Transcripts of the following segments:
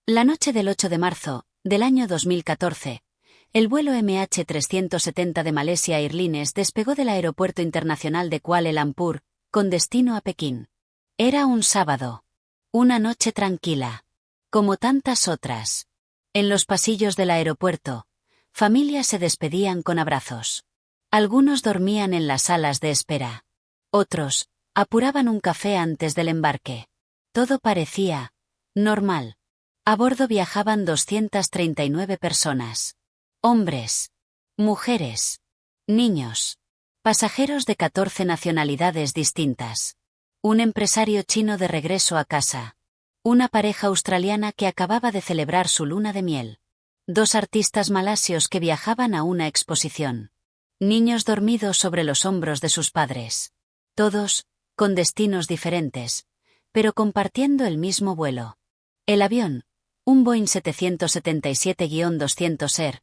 La noche del 8 de marzo, del año 2014, el vuelo MH370 de Malaysia Airlines despegó del Aeropuerto Internacional de Kuala Lumpur, con destino a Pekín. Era un sábado. Una noche tranquila. Como tantas otras. En los pasillos del aeropuerto, familias se despedían con abrazos. Algunos dormían en las salas de espera. Otros apuraban un café antes del embarque. Todo parecía normal. A bordo viajaban 239 personas. Hombres, mujeres, niños, pasajeros de 14 nacionalidades distintas. Un empresario chino de regreso a casa. Una pareja australiana que acababa de celebrar su luna de miel. 2 artistas malasios que viajaban a una exposición. Niños dormidos sobre los hombros de sus padres. Todos, con destinos diferentes, pero compartiendo el mismo vuelo. El avión, un Boeing 777-200ER,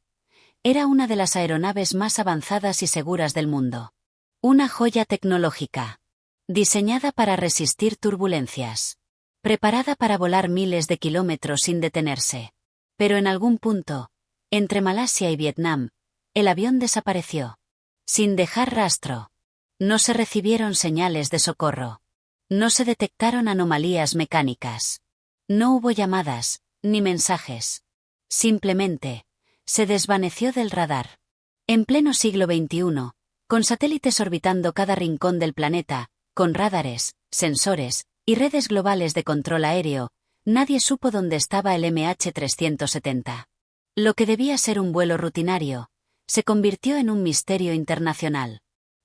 era una de las aeronaves más avanzadas y seguras del mundo. Una joya tecnológica. Diseñada para resistir turbulencias. Preparada para volar miles de kilómetros sin detenerse. Pero en algún punto, entre Malasia y Vietnam, el avión desapareció. Sin dejar rastro. No se recibieron señales de socorro. No se detectaron anomalías mecánicas. No hubo llamadas, ni mensajes. Simplemente, se desvaneció del radar. En pleno siglo XXI, con satélites orbitando cada rincón del planeta, con radares, sensores, y redes globales de control aéreo, nadie supo dónde estaba el MH370. Lo que debía ser un vuelo rutinario, se convirtió en un misterio internacional.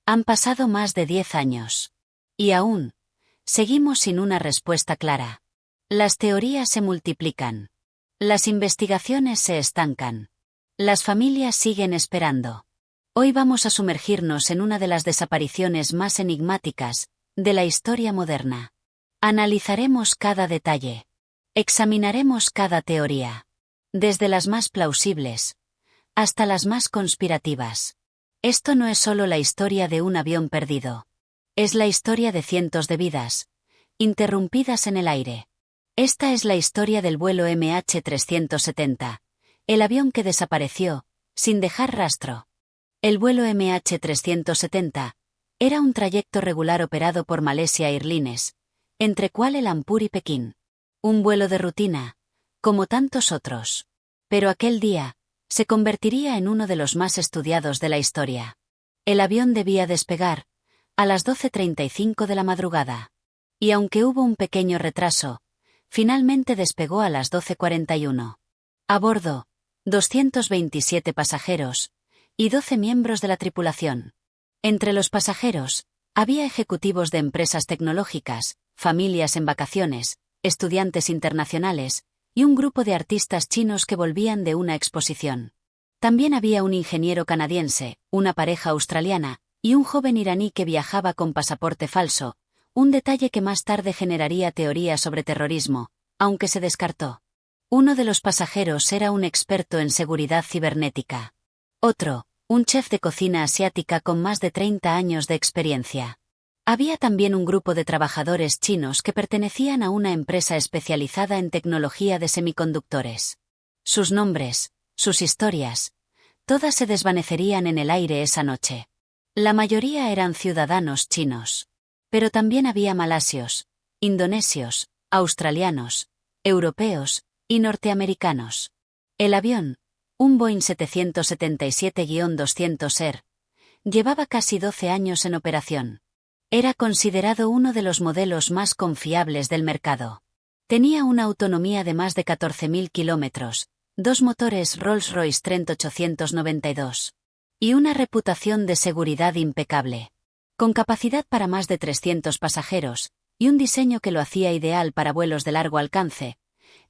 Han pasado más de 10 años. Y aún, seguimos sin una respuesta clara. Las teorías se multiplican. Las investigaciones se estancan. Las familias siguen esperando. Hoy vamos a sumergirnos en una de las desapariciones más enigmáticas de la historia moderna. Analizaremos cada detalle. Examinaremos cada teoría. Desde las más plausibles hasta las más conspirativas. Esto no es solo la historia de un avión perdido. Es la historia de cientos de vidas, interrumpidas en el aire. Esta es la historia del vuelo MH370, el avión que desapareció, sin dejar rastro. El vuelo MH370 era un trayecto regular operado por Malaysia Airlines, entre Kuala Lumpur y Pekín. Un vuelo de rutina, como tantos otros. Pero aquel día, se convertiría en uno de los más estudiados de la historia. El avión debía despegar a las 12:35 de la madrugada. Y aunque hubo un pequeño retraso, finalmente despegó a las 12:41. A bordo, 227 pasajeros y 12 miembros de la tripulación. Entre los pasajeros, había ejecutivos de empresas tecnológicas, familias en vacaciones, estudiantes internacionales, y un grupo de artistas chinos que volvían de una exposición. También había un ingeniero canadiense, una pareja australiana, y un joven iraní que viajaba con pasaporte falso, un detalle que más tarde generaría teorías sobre terrorismo, aunque se descartó. Uno de los pasajeros era un experto en seguridad cibernética. Otro, un chef de cocina asiática con más de 30 años de experiencia. Había también un grupo de trabajadores chinos que pertenecían a una empresa especializada en tecnología de semiconductores. Sus nombres, sus historias, todas se desvanecerían en el aire esa noche. La mayoría eran ciudadanos chinos. Pero también había malasios, indonesios, australianos, europeos y norteamericanos. El avión, un Boeing 777-200ER, llevaba casi 12 años en operación. Era considerado uno de los modelos más confiables del mercado. Tenía una autonomía de más de 14.000 kilómetros, 2 motores Rolls-Royce Trent 892. Y una reputación de seguridad impecable. Con capacidad para más de 300 pasajeros, y un diseño que lo hacía ideal para vuelos de largo alcance,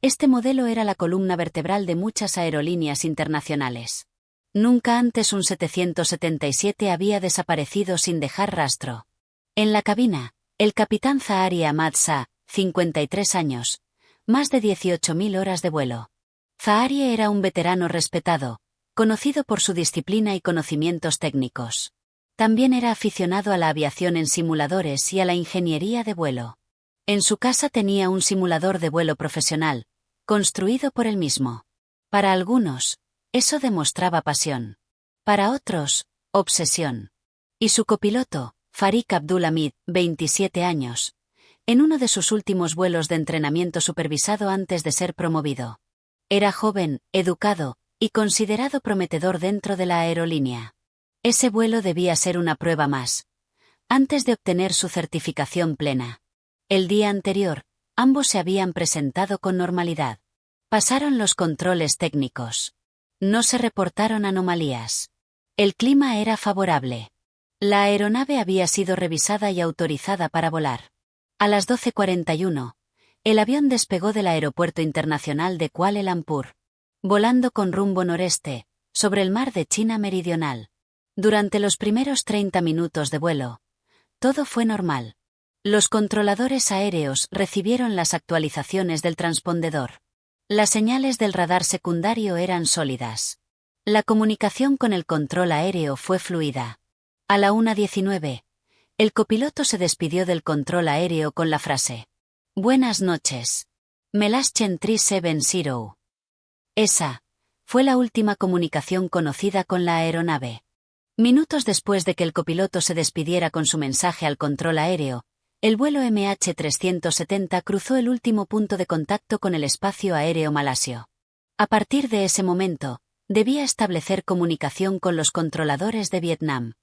este modelo era la columna vertebral de muchas aerolíneas internacionales. Nunca antes un 777 había desaparecido sin dejar rastro. En la cabina, el capitán Zahari Ahmad Shah, 53 años, más de 18.000 horas de vuelo. Zahari era un veterano respetado, conocido por su disciplina y conocimientos técnicos. También era aficionado a la aviación en simuladores y a la ingeniería de vuelo. En su casa tenía un simulador de vuelo profesional, construido por él mismo. Para algunos, eso demostraba pasión. Para otros, obsesión. Y su copiloto, Farik Abdulhamid, 27 años, en uno de sus últimos vuelos de entrenamiento supervisado antes de ser promovido. Era joven, educado, y considerado prometedor dentro de la aerolínea. Ese vuelo debía ser una prueba más, antes de obtener su certificación plena. El día anterior, ambos se habían presentado con normalidad. Pasaron los controles técnicos. No se reportaron anomalías. El clima era favorable. La aeronave había sido revisada y autorizada para volar. A las 12:41, el avión despegó del Aeropuerto Internacional de Kuala Lumpur, volando con rumbo noreste, sobre el mar de China Meridional. Durante los primeros 30 minutos de vuelo, todo fue normal. Los controladores aéreos recibieron las actualizaciones del transpondedor. Las señales del radar secundario eran sólidas. La comunicación con el control aéreo fue fluida. A la 1:19, el copiloto se despidió del control aéreo con la frase: «Buenas noches. Melaschen 370». Esa fue la última comunicación conocida con la aeronave. Minutos después de que el copiloto se despidiera con su mensaje al control aéreo, el vuelo MH370 cruzó el último punto de contacto con el espacio aéreo malasio. A partir de ese momento, debía establecer comunicación con los controladores de Vietnam.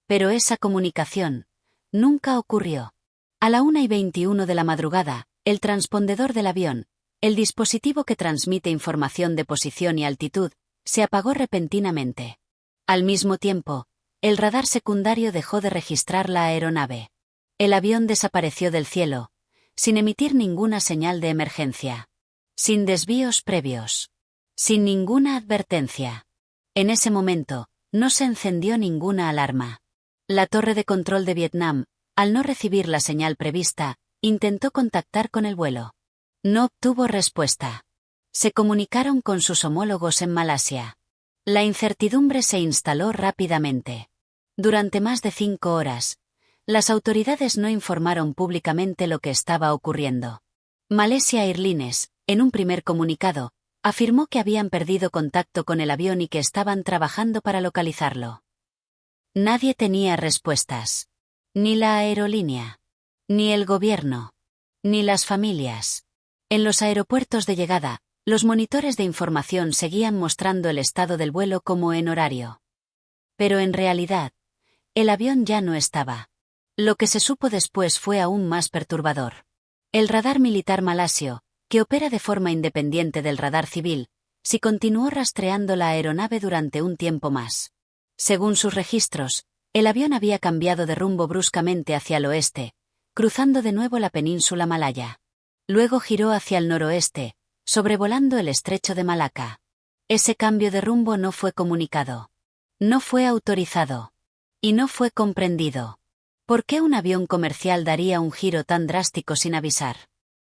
Pero esa comunicación nunca ocurrió. A la 1:21 de la madrugada, el transpondedor del avión, el dispositivo que transmite información de posición y altitud, se apagó repentinamente. Al mismo tiempo, el radar secundario dejó de registrar la aeronave. El avión desapareció del cielo, sin emitir ninguna señal de emergencia. Sin desvíos previos. Sin ninguna advertencia. En ese momento, no se encendió ninguna alarma. La torre de control de Vietnam, al no recibir la señal prevista, intentó contactar con el vuelo. No obtuvo respuesta. Se comunicaron con sus homólogos en Malasia. La incertidumbre se instaló rápidamente. Durante más de 5 horas, las autoridades no informaron públicamente lo que estaba ocurriendo. Malaysia Airlines, en un primer comunicado, afirmó que habían perdido contacto con el avión y que estaban trabajando para localizarlo. Nadie tenía respuestas. Ni la aerolínea. Ni el gobierno. Ni las familias. En los aeropuertos de llegada, los monitores de información seguían mostrando el estado del vuelo como en horario. Pero en realidad, el avión ya no estaba. Lo que se supo después fue aún más perturbador. El radar militar malasio, que opera de forma independiente del radar civil, sí continuó rastreando la aeronave durante un tiempo más. Según sus registros, el avión había cambiado de rumbo bruscamente hacia el oeste, cruzando de nuevo la península malaya. Luego giró hacia el noroeste, sobrevolando el estrecho de Malaca. Ese cambio de rumbo no fue comunicado. No fue autorizado. Y no fue comprendido. ¿Por qué un avión comercial daría un giro tan drástico sin avisar?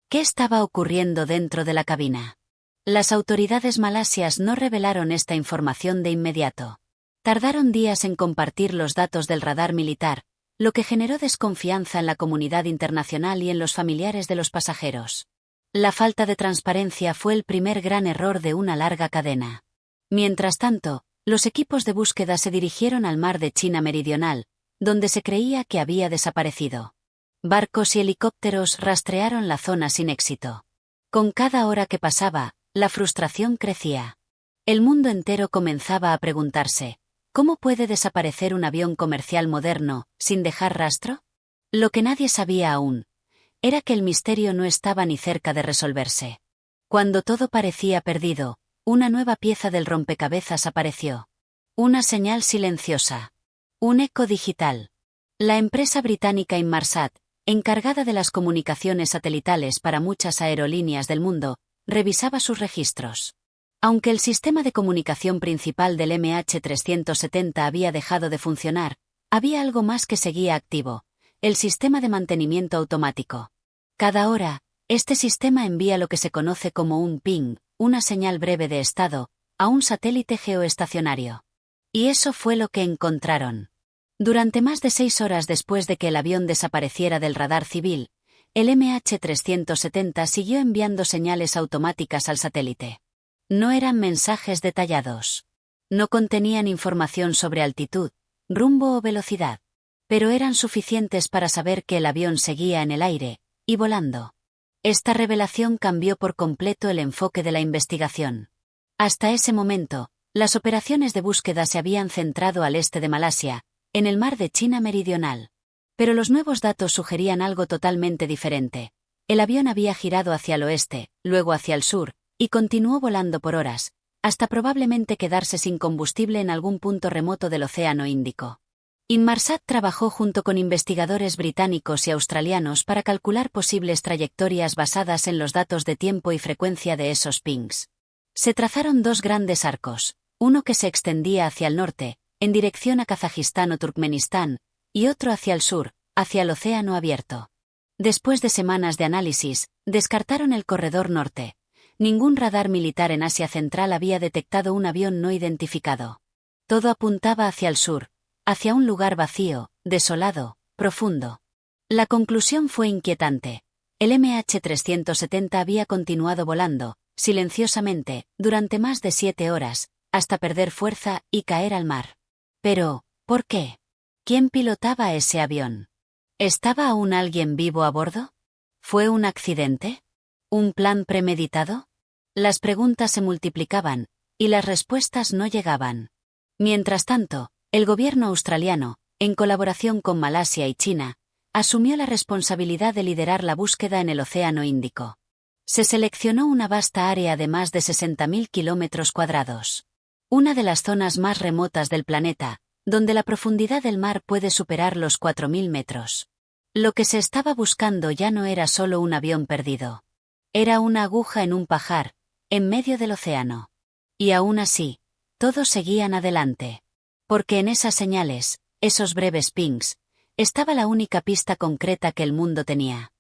¿Qué estaba ocurriendo dentro de la cabina? Las autoridades malasias no revelaron esta información de inmediato. Tardaron días en compartir los datos del radar militar, lo que generó desconfianza en la comunidad internacional y en los familiares de los pasajeros. La falta de transparencia fue el primer gran error de una larga cadena. Mientras tanto, los equipos de búsqueda se dirigieron al mar de China Meridional, donde se creía que había desaparecido. Barcos y helicópteros rastrearon la zona sin éxito. Con cada hora que pasaba, la frustración crecía. El mundo entero comenzaba a preguntarse: ¿cómo puede desaparecer un avión comercial moderno, sin dejar rastro? Lo que nadie sabía aún era que el misterio no estaba ni cerca de resolverse. Cuando todo parecía perdido, una nueva pieza del rompecabezas apareció. Una señal silenciosa. Un eco digital. La empresa británica Inmarsat, encargada de las comunicaciones satelitales para muchas aerolíneas del mundo, revisaba sus registros. Aunque el sistema de comunicación principal del MH370 había dejado de funcionar, había algo más que seguía activo: el sistema de mantenimiento automático. Cada hora, este sistema envía lo que se conoce como un ping, una señal breve de estado, a un satélite geoestacionario. Y eso fue lo que encontraron. Durante más de 6 horas después de que el avión desapareciera del radar civil, el MH370 siguió enviando señales automáticas al satélite. No eran mensajes detallados. No contenían información sobre altitud, rumbo o velocidad. Pero eran suficientes para saber que el avión seguía en el aire, y volando. Esta revelación cambió por completo el enfoque de la investigación. Hasta ese momento, las operaciones de búsqueda se habían centrado al este de Malasia, en el mar de China Meridional. Pero los nuevos datos sugerían algo totalmente diferente. El avión había girado hacia el oeste, luego hacia el sur, y continuó volando por horas, hasta probablemente quedarse sin combustible en algún punto remoto del Océano Índico. Inmarsat trabajó junto con investigadores británicos y australianos para calcular posibles trayectorias basadas en los datos de tiempo y frecuencia de esos pings. Se trazaron dos grandes arcos, uno que se extendía hacia el norte, en dirección a Kazajistán o Turkmenistán, y otro hacia el sur, hacia el océano abierto. Después de semanas de análisis, descartaron el corredor norte. Ningún radar militar en Asia Central había detectado un avión no identificado. Todo apuntaba hacia el sur, hacia un lugar vacío, desolado, profundo. La conclusión fue inquietante. El MH370 había continuado volando, silenciosamente, durante más de 7 horas, hasta perder fuerza y caer al mar. Pero, ¿por qué? ¿Quién pilotaba ese avión? ¿Estaba aún alguien vivo a bordo? ¿Fue un accidente? ¿Un plan premeditado? Las preguntas se multiplicaban, y las respuestas no llegaban. Mientras tanto, el gobierno australiano, en colaboración con Malasia y China, asumió la responsabilidad de liderar la búsqueda en el Océano Índico. Se seleccionó una vasta área de más de 60.000 kilómetros cuadrados. Una de las zonas más remotas del planeta, donde la profundidad del mar puede superar los 4.000 metros. Lo que se estaba buscando ya no era solo un avión perdido. Era una aguja en un pajar, en medio del océano. Y aún así, todos seguían adelante. Porque en esas señales, esos breves pings, estaba la única pista concreta que el mundo tenía.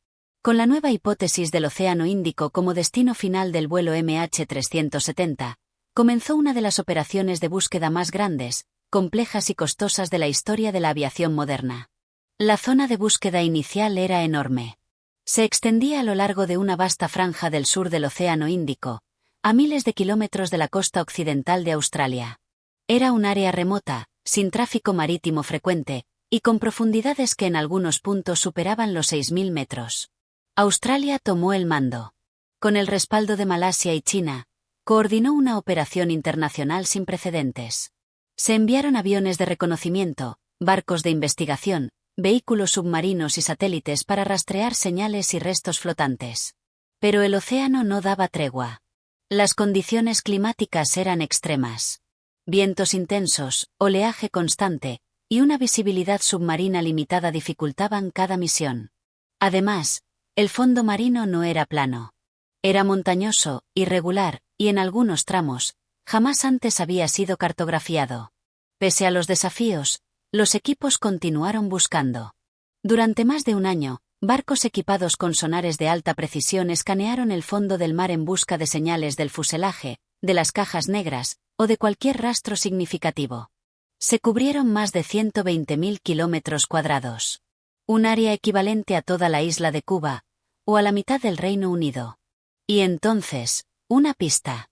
Con la nueva hipótesis del Océano Índico como destino final del vuelo MH370, comenzó una de las operaciones de búsqueda más grandes, complejas y costosas de la historia de la aviación moderna. La zona de búsqueda inicial era enorme. Se extendía a lo largo de una vasta franja del sur del Océano Índico, a miles de kilómetros de la costa occidental de Australia. Era un área remota, sin tráfico marítimo frecuente, y con profundidades que en algunos puntos superaban los 6.000 metros. Australia tomó el mando. Con el respaldo de Malasia y China, coordinó una operación internacional sin precedentes. Se enviaron aviones de reconocimiento, barcos de investigación, vehículos submarinos y satélites para rastrear señales y restos flotantes. Pero el océano no daba tregua. Las condiciones climáticas eran extremas. Vientos intensos, oleaje constante, y una visibilidad submarina limitada dificultaban cada misión. Además, el fondo marino no era plano. Era montañoso, irregular, y en algunos tramos, jamás antes había sido cartografiado. Pese a los desafíos, los equipos continuaron buscando. Durante más de un año, barcos equipados con sonares de alta precisión escanearon el fondo del mar en busca de señales del fuselaje, de las cajas negras, o de cualquier rastro significativo. Se cubrieron más de 120.000 kilómetros cuadrados. Un área equivalente a toda la isla de Cuba, o a la mitad del Reino Unido. Y entonces, una pista.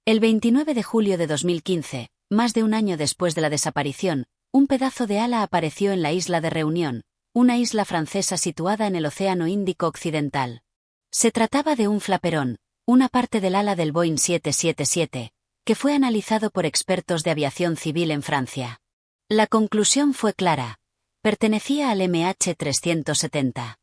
El 29 de julio de 2015, más de un año después de la desaparición, un pedazo de ala apareció en la isla de Reunión, una isla francesa situada en el Océano Índico Occidental. Se trataba de un flaperón, una parte del ala del Boeing 777, que fue analizado por expertos de aviación civil en Francia. La conclusión fue clara. Pertenecía al MH370.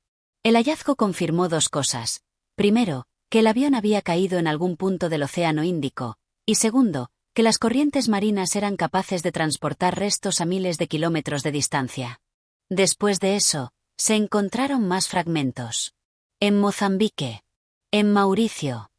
El hallazgo confirmó dos cosas. Primero, que el avión había caído en algún punto del Océano Índico, y segundo, que las corrientes marinas eran capaces de transportar restos a miles de kilómetros de distancia. Después de eso, se encontraron más fragmentos. En Mozambique. En Mauricio.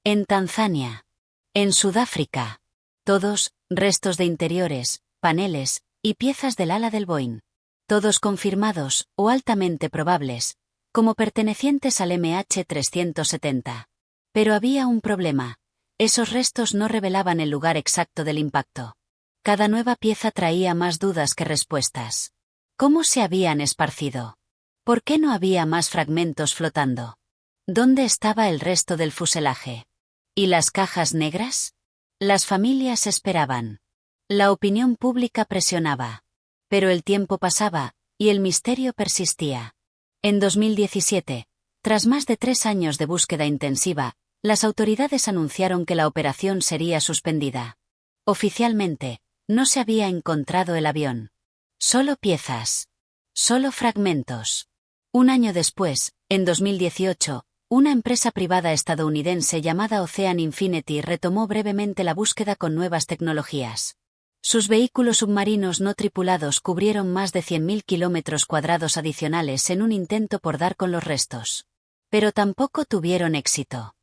En Tanzania. En Sudáfrica. Todos, restos de interiores, paneles, y piezas del ala del Boeing. Todos confirmados, o altamente probables, como pertenecientes al MH370. Pero había un problema. Esos restos no revelaban el lugar exacto del impacto. Cada nueva pieza traía más dudas que respuestas. ¿Cómo se habían esparcido? ¿Por qué no había más fragmentos flotando? ¿Dónde estaba el resto del fuselaje? ¿Y las cajas negras? Las familias esperaban. La opinión pública presionaba. Pero el tiempo pasaba, y el misterio persistía. En 2017, tras más de 3 años de búsqueda intensiva, las autoridades anunciaron que la operación sería suspendida. Oficialmente, no se había encontrado el avión. Solo piezas. Solo fragmentos. Un año después, en 2018, una empresa privada estadounidense llamada Ocean Infinity retomó brevemente la búsqueda con nuevas tecnologías. Sus vehículos submarinos no tripulados cubrieron más de 100.000 kilómetros cuadrados adicionales en un intento por dar con los restos. Pero tampoco tuvieron éxito.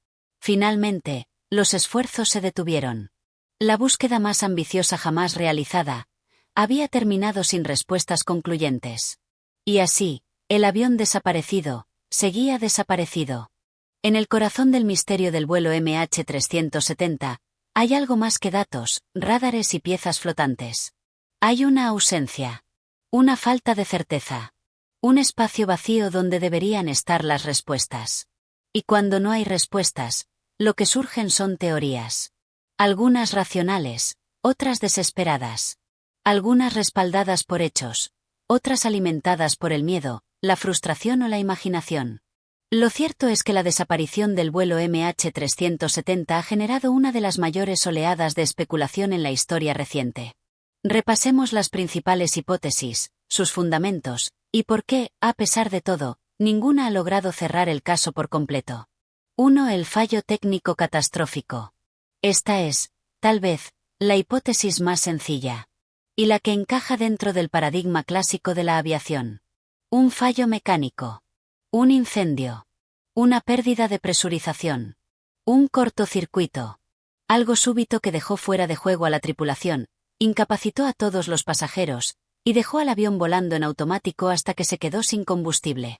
Finalmente, los esfuerzos se detuvieron. La búsqueda más ambiciosa jamás realizada había terminado sin respuestas concluyentes. Y así, el avión desaparecido seguía desaparecido. En el corazón del misterio del vuelo MH370, hay algo más que datos, radares y piezas flotantes. Hay una ausencia. Una falta de certeza. Un espacio vacío donde deberían estar las respuestas. Y cuando no hay respuestas, lo que surgen son teorías. Algunas racionales, otras desesperadas. Algunas respaldadas por hechos, otras alimentadas por el miedo, la frustración o la imaginación. Lo cierto es que la desaparición del vuelo MH370 ha generado una de las mayores oleadas de especulación en la historia reciente. Repasemos las principales hipótesis, sus fundamentos, y por qué, a pesar de todo, ninguna ha logrado cerrar el caso por completo. 1. El fallo técnico catastrófico. Esta es, tal vez, la hipótesis más sencilla. Y la que encaja dentro del paradigma clásico de la aviación. Un fallo mecánico. Un incendio. Una pérdida de presurización. Un cortocircuito. Algo súbito que dejó fuera de juego a la tripulación, incapacitó a todos los pasajeros, y dejó al avión volando en automático hasta que se quedó sin combustible.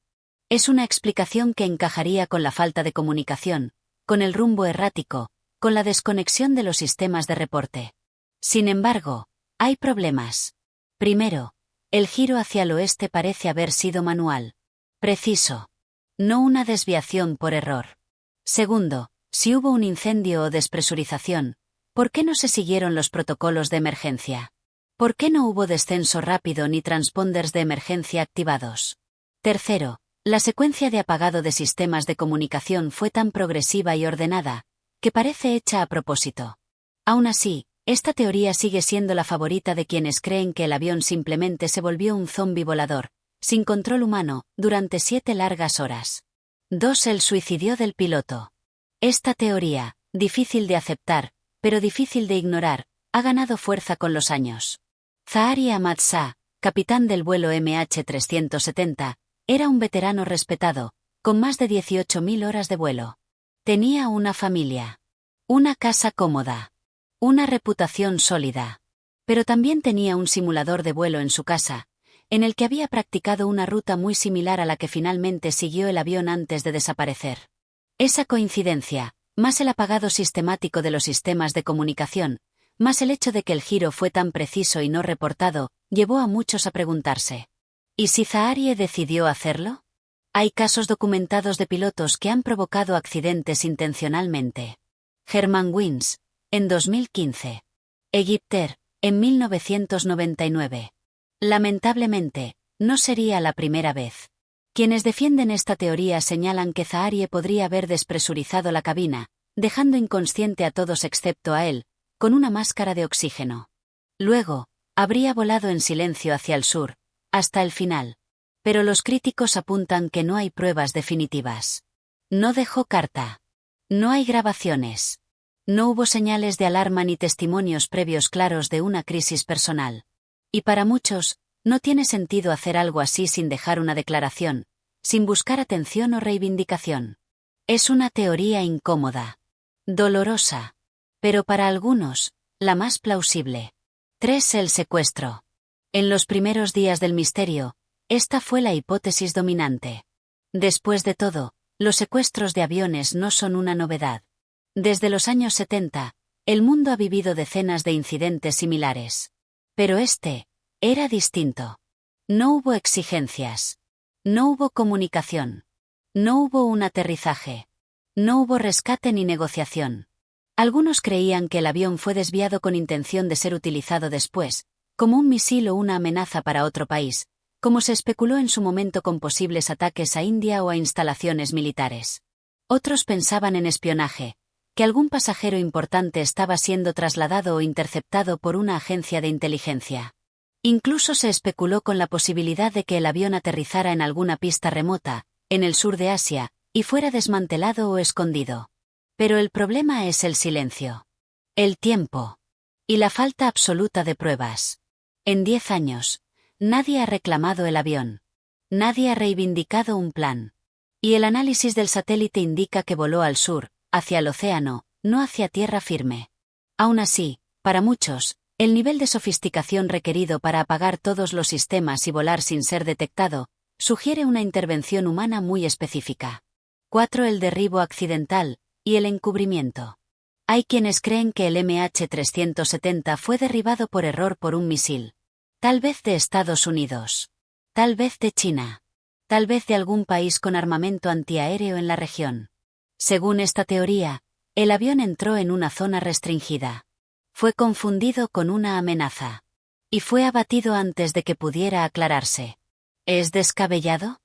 Es una explicación que encajaría con la falta de comunicación, con el rumbo errático, con la desconexión de los sistemas de reporte. Sin embargo, hay problemas. Primero, el giro hacia el oeste parece haber sido manual. Preciso. No una desviación por error. Segundo, si hubo un incendio o despresurización, ¿por qué no se siguieron los protocolos de emergencia? ¿Por qué no hubo descenso rápido ni transponders de emergencia activados? Tercero, la secuencia de apagado de sistemas de comunicación fue tan progresiva y ordenada, que parece hecha a propósito. Aún así, esta teoría sigue siendo la favorita de quienes creen que el avión simplemente se volvió un zombi volador, sin control humano, durante 7 largas horas. 2. El suicidio del piloto. Esta teoría, difícil de aceptar, pero difícil de ignorar, ha ganado fuerza con los años. Zaharie Ahmad Shah, capitán del vuelo MH370, era un veterano respetado, con más de 18.000 horas de vuelo. Tenía una familia. Una casa cómoda. Una reputación sólida. Pero también tenía un simulador de vuelo en su casa, en el que había practicado una ruta muy similar a la que finalmente siguió el avión antes de desaparecer. Esa coincidencia, más el apagado sistemático de los sistemas de comunicación, más el hecho de que el giro fue tan preciso y no reportado, llevó a muchos a preguntarse: ¿y si Zaharie decidió hacerlo? Hay casos documentados de pilotos que han provocado accidentes intencionalmente. Hermann Wins, en 2015. Egypter, en 1999. Lamentablemente, no sería la primera vez. Quienes defienden esta teoría señalan que Zaharie podría haber despresurizado la cabina, dejando inconsciente a todos excepto a él, con una máscara de oxígeno. Luego, habría volado en silencio hacia el sur, hasta el final. Pero los críticos apuntan que no hay pruebas definitivas. No dejó carta. No hay grabaciones. No hubo señales de alarma ni testimonios previos claros de una crisis personal. Y para muchos, no tiene sentido hacer algo así sin dejar una declaración, sin buscar atención o reivindicación. Es una teoría incómoda. Dolorosa. Pero para algunos, la más plausible. 3. El secuestro. En los primeros días del misterio, esta fue la hipótesis dominante. Después de todo, los secuestros de aviones no son una novedad. Desde los años 70, el mundo ha vivido decenas de incidentes similares. Pero este era distinto. No hubo exigencias. No hubo comunicación. No hubo un aterrizaje. No hubo rescate ni negociación. Algunos creían que el avión fue desviado con intención de ser utilizado después, como un misil o una amenaza para otro país, como se especuló en su momento con posibles ataques a India o a instalaciones militares. Otros pensaban en espionaje, que algún pasajero importante estaba siendo trasladado o interceptado por una agencia de inteligencia. Incluso se especuló con la posibilidad de que el avión aterrizara en alguna pista remota, en el sur de Asia, y fuera desmantelado o escondido. Pero el problema es el silencio. El tiempo. Y la falta absoluta de pruebas. En 10 años, nadie ha reclamado el avión. Nadie ha reivindicado un plan. Y el análisis del satélite indica que voló al sur, hacia el océano, no hacia tierra firme. Aún así, para muchos, el nivel de sofisticación requerido para apagar todos los sistemas y volar sin ser detectado, sugiere una intervención humana muy específica. 4. El derribo accidental y el encubrimiento. Hay quienes creen que el MH370 fue derribado por error por un misil. Tal vez de Estados Unidos. Tal vez de China. Tal vez de algún país con armamento antiaéreo en la región. Según esta teoría, el avión entró en una zona restringida. Fue confundido con una amenaza. Y fue abatido antes de que pudiera aclararse. ¿Es descabellado?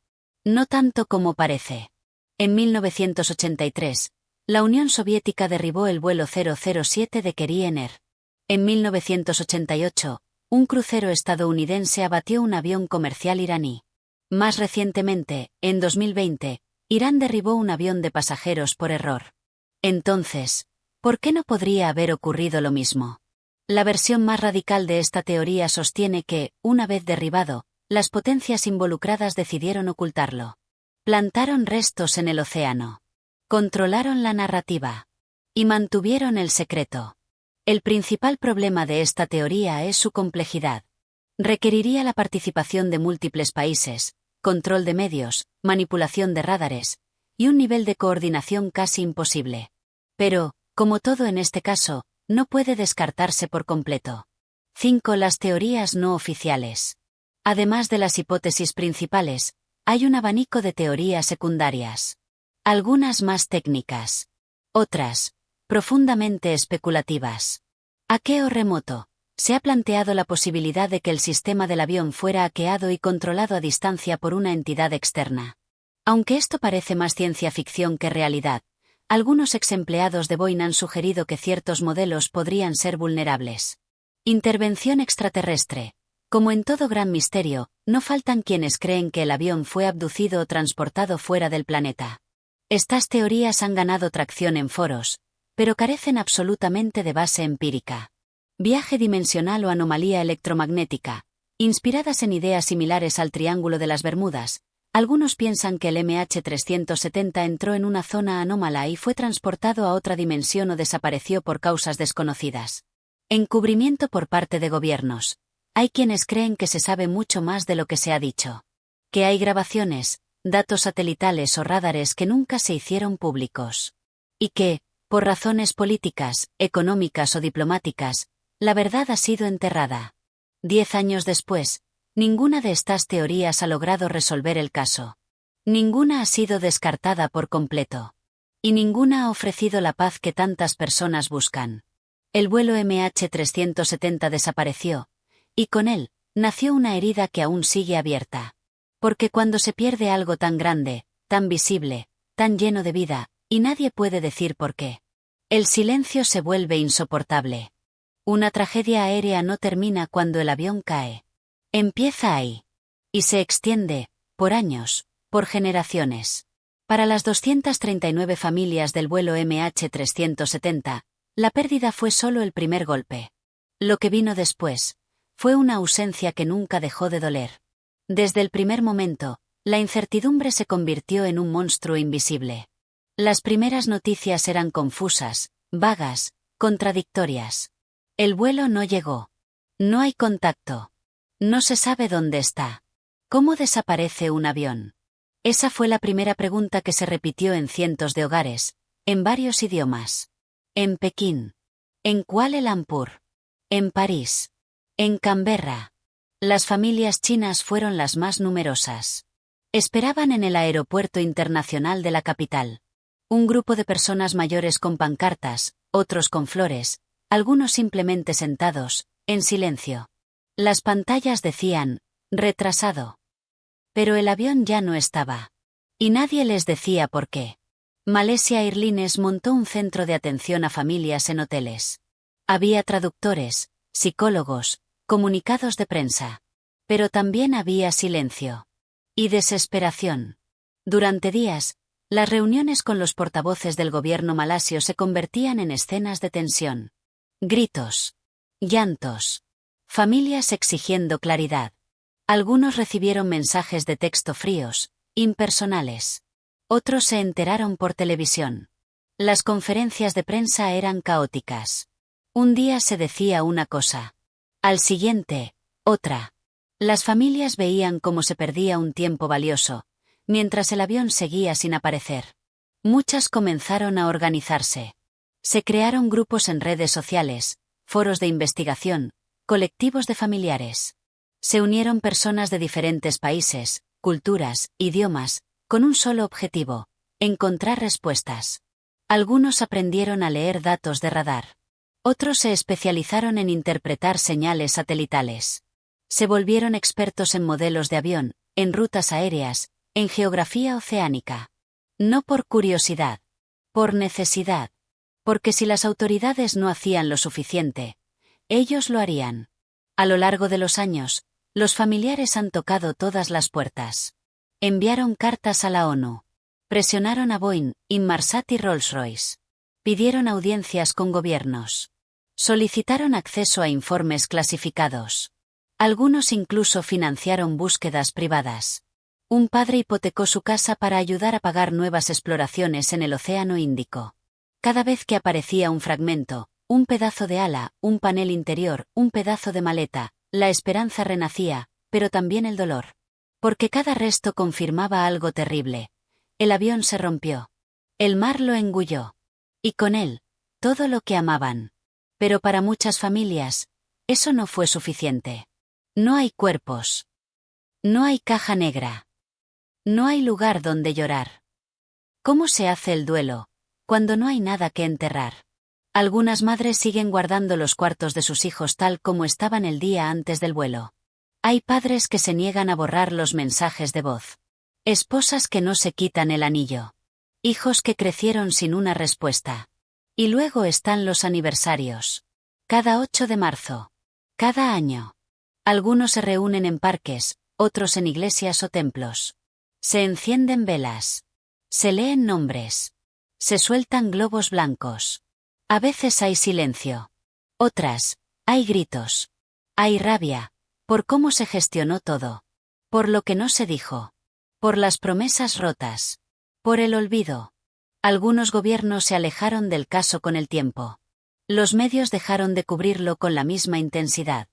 No tanto como parece. En 1983, la Unión Soviética derribó el vuelo 007 de Kerry Air. En 1988, un crucero estadounidense abatió un avión comercial iraní. Más recientemente, en 2020, Irán derribó un avión de pasajeros por error. Entonces, ¿por qué no podría haber ocurrido lo mismo? La versión más radical de esta teoría sostiene que, una vez derribado, las potencias involucradas decidieron ocultarlo. Plantaron restos en el océano. Controlaron la narrativa. Y mantuvieron el secreto. El principal problema de esta teoría es su complejidad. Requeriría la participación de múltiples países, control de medios, manipulación de radares, y un nivel de coordinación casi imposible. Pero, como todo en este caso, no puede descartarse por completo. 5. Las teorías no oficiales. Además de las hipótesis principales, hay un abanico de teorías secundarias. Algunas más técnicas. Otras, profundamente especulativas. Hackeo remoto. Se ha planteado la posibilidad de que el sistema del avión fuera hackeado y controlado a distancia por una entidad externa. Aunque esto parece más ciencia ficción que realidad, algunos exempleados de Boeing han sugerido que ciertos modelos podrían ser vulnerables. Intervención extraterrestre. Como en todo gran misterio, no faltan quienes creen que el avión fue abducido o transportado fuera del planeta. Estas teorías han ganado tracción en foros, pero carecen absolutamente de base empírica. Viaje dimensional o anomalía electromagnética. Inspiradas en ideas similares al Triángulo de las Bermudas, algunos piensan que el MH370 entró en una zona anómala y fue transportado a otra dimensión o desapareció por causas desconocidas. Encubrimiento por parte de gobiernos. Hay quienes creen que se sabe mucho más de lo que se ha dicho. Que hay grabaciones, datos satelitales o radares que nunca se hicieron públicos. Y que, por razones políticas, económicas o diplomáticas, la verdad ha sido enterrada. 10 años después, ninguna de estas teorías ha logrado resolver el caso. Ninguna ha sido descartada por completo. Y ninguna ha ofrecido la paz que tantas personas buscan. El vuelo MH370 desapareció, y con él, nació una herida que aún sigue abierta. Porque cuando se pierde algo tan grande, tan visible, tan lleno de vida, y nadie puede decir por qué, el silencio se vuelve insoportable. Una tragedia aérea no termina cuando el avión cae. Empieza ahí. Y se extiende, por años, por generaciones. Para las 239 familias del vuelo MH370, la pérdida fue solo el primer golpe. Lo que vino después, fue una ausencia que nunca dejó de doler. Desde el primer momento, la incertidumbre se convirtió en un monstruo invisible. Las primeras noticias eran confusas, vagas, contradictorias. El vuelo no llegó. No hay contacto. No se sabe dónde está. ¿Cómo desaparece un avión? Esa fue la primera pregunta que se repitió en cientos de hogares, en varios idiomas. En Pekín. En Kuala Lumpur. En París. En Canberra. Las familias chinas fueron las más numerosas. Esperaban en el aeropuerto internacional de la capital. Un grupo de personas mayores con pancartas, otros con flores, algunos simplemente sentados, en silencio. Las pantallas decían, retrasado. Pero el avión ya no estaba. Y nadie les decía por qué. Malaysia Airlines montó un centro de atención a familias en hoteles. Había traductores, psicólogos, comunicados de prensa. Pero también había silencio. Y desesperación. Durante días, las reuniones con los portavoces del gobierno malasio se convertían en escenas de tensión. Gritos. Llantos. Familias exigiendo claridad. Algunos recibieron mensajes de texto fríos, impersonales. Otros se enteraron por televisión. Las conferencias de prensa eran caóticas. Un día se decía una cosa. Al siguiente, otra. Las familias veían cómo se perdía un tiempo valioso, mientras el avión seguía sin aparecer. Muchas comenzaron a organizarse. Se crearon grupos en redes sociales, foros de investigación, colectivos de familiares. Se unieron personas de diferentes países, culturas, idiomas, con un solo objetivo: encontrar respuestas. Algunos aprendieron a leer datos de radar. Otros se especializaron en interpretar señales satelitales. Se volvieron expertos en modelos de avión, en rutas aéreas, en geografía oceánica. No por curiosidad. Por necesidad. Porque si las autoridades no hacían lo suficiente, ellos lo harían. A lo largo de los años, los familiares han tocado todas las puertas. Enviaron cartas a la ONU. Presionaron a Boeing, Inmarsat y Rolls-Royce. Pidieron audiencias con gobiernos. Solicitaron acceso a informes clasificados. Algunos incluso financiaron búsquedas privadas. Un padre hipotecó su casa para ayudar a pagar nuevas exploraciones en el Océano Índico. Cada vez que aparecía un fragmento, un pedazo de ala, un panel interior, un pedazo de maleta, la esperanza renacía, pero también el dolor. Porque cada resto confirmaba algo terrible. El avión se rompió. El mar lo engulló. Y con él, todo lo que amaban. Pero para muchas familias, eso no fue suficiente. No hay cuerpos. No hay caja negra. No hay lugar donde llorar. ¿Cómo se hace el duelo, cuando no hay nada que enterrar? Algunas madres siguen guardando los cuartos de sus hijos tal como estaban el día antes del vuelo. Hay padres que se niegan a borrar los mensajes de voz. Esposas que no se quitan el anillo. Hijos que crecieron sin una respuesta. Y luego están los aniversarios. Cada 8 de marzo. Cada año. Algunos se reúnen en parques, otros en iglesias o templos. Se encienden velas. Se leen nombres. Se sueltan globos blancos. A veces hay silencio. Otras, hay gritos. Hay rabia, por cómo se gestionó todo. Por lo que no se dijo. Por las promesas rotas. Por el olvido. Algunos gobiernos se alejaron del caso con el tiempo. Los medios dejaron de cubrirlo con la misma intensidad.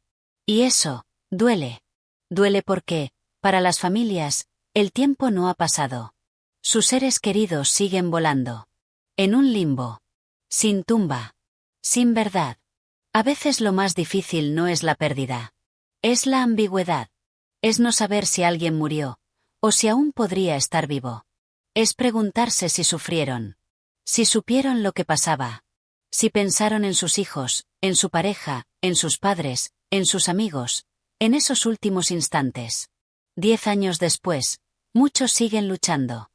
Y eso, duele. Duele porque, para las familias, el tiempo no ha pasado. Sus seres queridos siguen volando. En un limbo. Sin tumba. Sin verdad. A veces lo más difícil no es la pérdida. Es la ambigüedad. Es no saber si alguien murió, o si aún podría estar vivo. Es preguntarse si sufrieron. Si supieron lo que pasaba. Si pensaron en sus hijos, en su pareja, en sus padres, en sus amigos, en esos últimos instantes. 10 años después, muchos siguen luchando.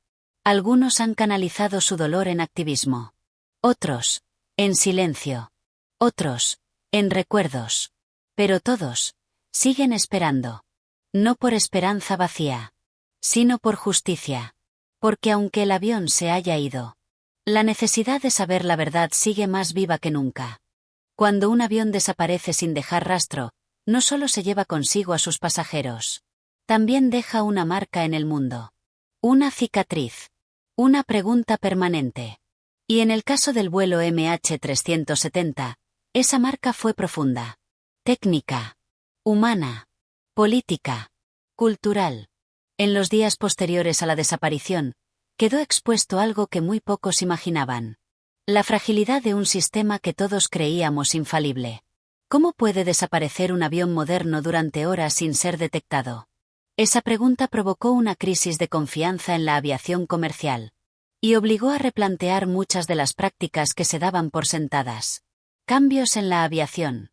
Algunos han canalizado su dolor en activismo. Otros, en silencio. Otros, en recuerdos. Pero todos, siguen esperando. No por esperanza vacía, sino por justicia. Porque aunque el avión se haya ido, la necesidad de saber la verdad sigue más viva que nunca. Cuando un avión desaparece sin dejar rastro, no solo se lleva consigo a sus pasajeros. También deja una marca en el mundo. Una cicatriz. Una pregunta permanente. Y en el caso del vuelo MH370, esa marca fue profunda. Técnica. Humana. Política. Cultural. En los días posteriores a la desaparición, quedó expuesto algo que muy pocos imaginaban. La fragilidad de un sistema que todos creíamos infalible. ¿Cómo puede desaparecer un avión moderno durante horas sin ser detectado? Esa pregunta provocó una crisis de confianza en la aviación comercial y obligó a replantear muchas de las prácticas que se daban por sentadas. Cambios en la aviación.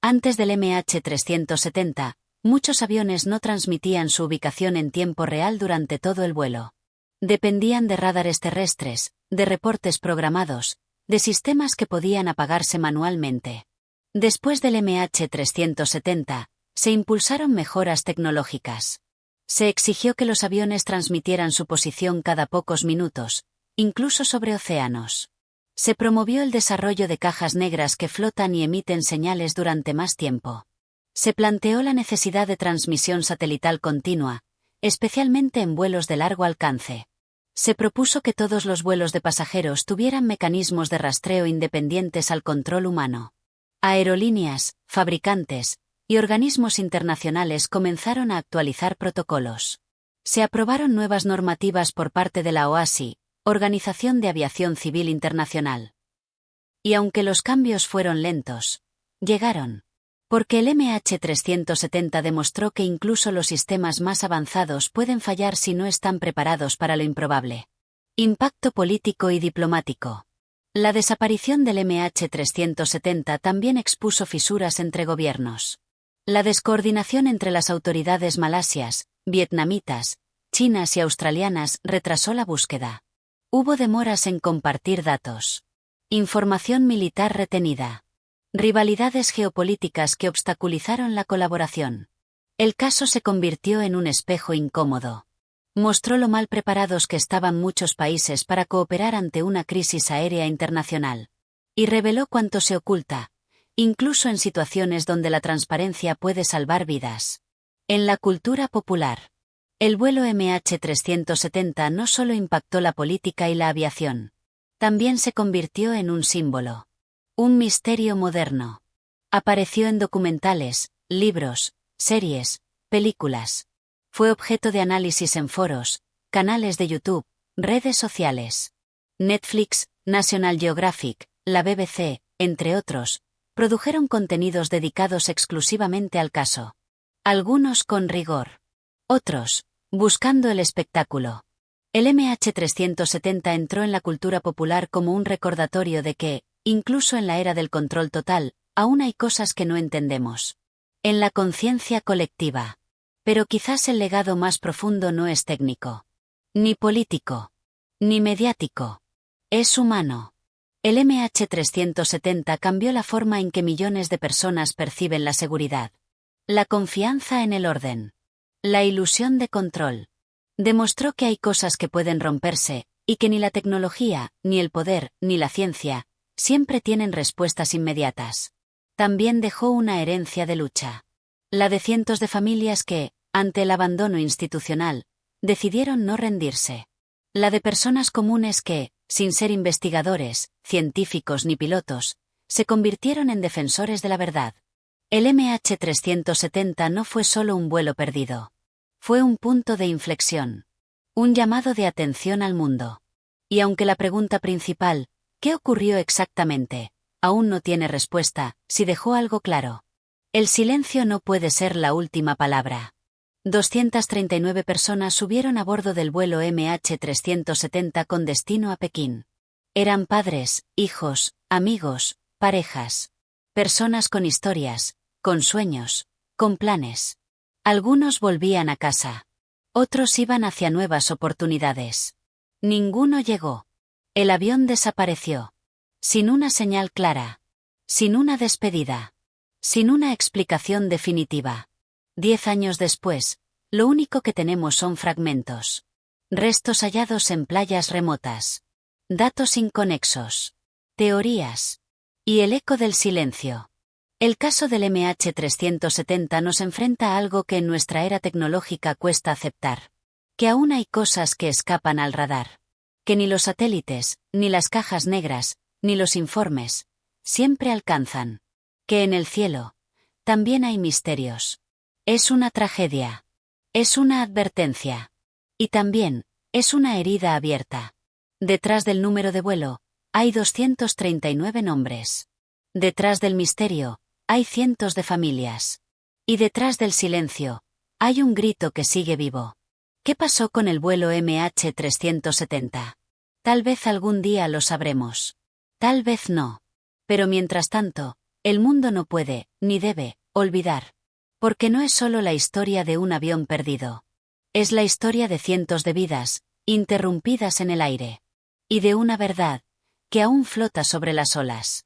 Antes del MH370, muchos aviones no transmitían su ubicación en tiempo real durante todo el vuelo. Dependían de radares terrestres, de reportes programados, de sistemas que podían apagarse manualmente. Después del MH370, se impulsaron mejoras tecnológicas. Se exigió que los aviones transmitieran su posición cada pocos minutos, incluso sobre océanos. Se promovió el desarrollo de cajas negras que flotan y emiten señales durante más tiempo. Se planteó la necesidad de transmisión satelital continua, especialmente en vuelos de largo alcance. Se propuso que todos los vuelos de pasajeros tuvieran mecanismos de rastreo independientes al control humano. Aerolíneas, fabricantes y organismos internacionales comenzaron a actualizar protocolos. Se aprobaron nuevas normativas por parte de la OASI, Organización de Aviación Civil Internacional. Y aunque los cambios fueron lentos, llegaron. Porque el MH370 demostró que incluso los sistemas más avanzados pueden fallar si no están preparados para lo improbable. Impacto político y diplomático. La desaparición del MH370 también expuso fisuras entre gobiernos. La descoordinación entre las autoridades malasias, vietnamitas, chinas y australianas retrasó la búsqueda. Hubo demoras en compartir datos. Información militar retenida. Rivalidades geopolíticas que obstaculizaron la colaboración. El caso se convirtió en un espejo incómodo. Mostró lo mal preparados que estaban muchos países para cooperar ante una crisis aérea internacional. Y reveló cuánto se oculta, incluso en situaciones donde la transparencia puede salvar vidas. En la cultura popular. El vuelo MH370 no solo impactó la política y la aviación. También se convirtió en un símbolo. Un misterio moderno. Apareció en documentales, libros, series, películas. Fue objeto de análisis en foros, canales de YouTube, redes sociales. Netflix, National Geographic, la BBC, entre otros, produjeron contenidos dedicados exclusivamente al caso. Algunos con rigor. Otros, buscando el espectáculo. El MH370 entró en la cultura popular como un recordatorio de que, incluso en la era del control total, aún hay cosas que no entendemos. En la conciencia colectiva. Pero quizás el legado más profundo no es técnico. Ni político. Ni mediático. Es humano. El MH370 cambió la forma en que millones de personas perciben la seguridad. La confianza en el orden. La ilusión de control. Demostró que hay cosas que pueden romperse, y que ni la tecnología, ni el poder, ni la ciencia, siempre tienen respuestas inmediatas. También dejó una herencia de lucha. La de cientos de familias que, ante el abandono institucional, decidieron no rendirse. La de personas comunes que, sin ser investigadores, científicos ni pilotos, se convirtieron en defensores de la verdad. El MH370 no fue solo un vuelo perdido. Fue un punto de inflexión. Un llamado de atención al mundo. Y aunque la pregunta principal, ¿qué ocurrió exactamente?, aún no tiene respuesta, sí dejó algo claro. El silencio no puede ser la última palabra. 239 personas subieron a bordo del vuelo MH370 con destino a Pekín. Eran padres, hijos, amigos, parejas. Personas con historias, con sueños, con planes. Algunos volvían a casa. Otros iban hacia nuevas oportunidades. Ninguno llegó. El avión desapareció. Sin una señal clara. Sin una despedida. Sin una explicación definitiva. 10 años después, lo único que tenemos son fragmentos. Restos hallados en playas remotas. Datos inconexos. Teorías. Y el eco del silencio. El caso del MH370 nos enfrenta a algo que en nuestra era tecnológica cuesta aceptar. Que aún hay cosas que escapan al radar. Que ni los satélites, ni las cajas negras, ni los informes, siempre alcanzan. Que en el cielo, también hay misterios. Es una tragedia. Es una advertencia. Y también, es una herida abierta. Detrás del número de vuelo, hay 239 nombres. Detrás del misterio, hay cientos de familias. Y detrás del silencio, Hay un grito que sigue vivo. ¿Qué pasó con el vuelo MH370? Tal vez algún día lo sabremos. Tal vez no. Pero mientras tanto, el mundo no puede, ni debe, olvidar. Porque no es solo la historia de un avión perdido. Es la historia de cientos de vidas, interrumpidas en el aire. Y de una verdad, que aún flota sobre las olas.